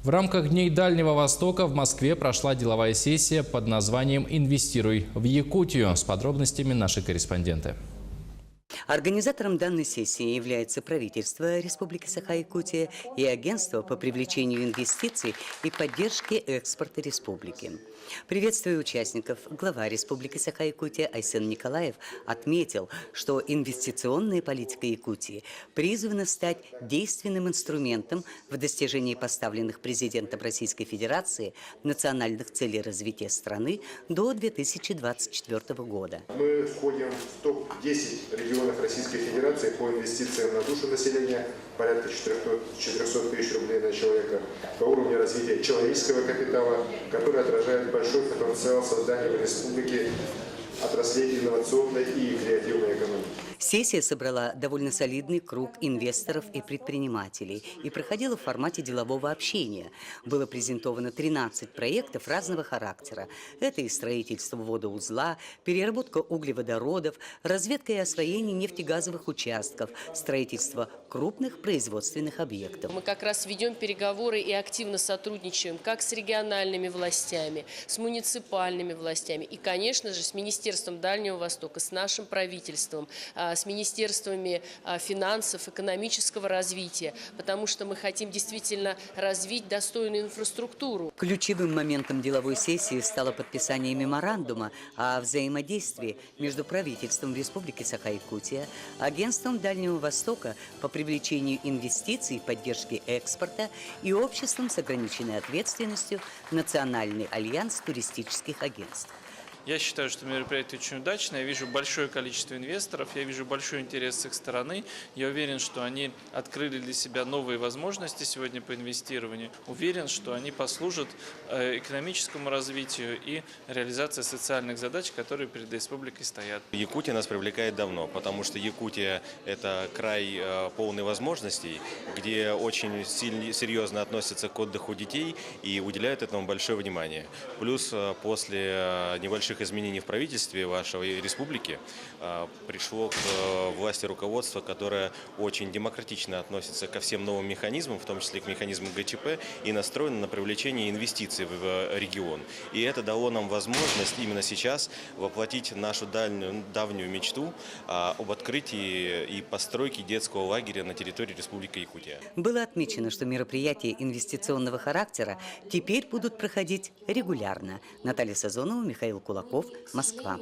В рамках Дней Дальнего Востока в Москве прошла деловая сессия под названием «Инвестируй в Якутию». С подробностями наши корреспонденты. Организатором данной сессии является правительство Республики Саха-Якутия и Агентство по привлечению инвестиций и поддержке экспорта республики. Приветствуя участников, глава Республики Саха-Якутия Айсен Николаев отметил, что инвестиционная политика Якутии призвана стать действенным инструментом в достижении поставленных президентом Российской Федерации национальных целей развития страны до 2024 года. Мы входим в топ-10 регионов Российской Федерации по инвестициям на душу населения, порядка 400 тысяч рублей на человека, по уровню развития человеческого капитала, который отражает большой потенциал создания в республике отраслей инновационной и креативной экономики. Сессия собрала довольно солидный круг инвесторов и предпринимателей и проходила в формате делового общения. Было презентовано 13 проектов разного характера. Это и строительство водоузла, переработка углеводородов, разведка и освоение нефтегазовых участков, строительство крупных производственных объектов. Мы как раз ведем переговоры и активно сотрудничаем как с региональными властями, с муниципальными властями и, конечно же, с Министерством Дальнего Востока, с нашим правительством, с министерствами финансов, экономического развития, потому что мы хотим действительно развить достойную инфраструктуру. Ключевым моментом деловой сессии стало подписание меморандума о взаимодействии между правительством Республики Саха-Якутия, Агентством Дальнего Востока по привлечению инвестиций и поддержке экспорта и обществом с ограниченной ответственностью Национальный альянс туристических агентств. Я считаю, что мероприятие очень удачное. Я вижу большое количество инвесторов, я вижу большой интерес с их стороны. Я уверен, что они открыли для себя новые возможности сегодня по инвестированию. Уверен, что они послужат экономическому развитию и реализации социальных задач, которые перед республикой стоят. Якутия нас привлекает давно, потому что Якутия – это край полный возможностей, где очень серьезно относятся к отдыху детей и уделяют этому большое внимание. Плюс после небольших изменений в правительстве вашей республики пришло к власти руководство, которое очень демократично относится ко всем новым механизмам, в том числе к механизму ГЧП, и настроено на привлечение инвестиций в регион. И это дало нам возможность именно сейчас воплотить нашу давнюю мечту об открытии и постройке детского лагеря на территории Республики Якутия. Было отмечено, что мероприятия инвестиционного характера теперь будут проходить регулярно. Наталья Сазонова, Михаил Кулаков, Москва.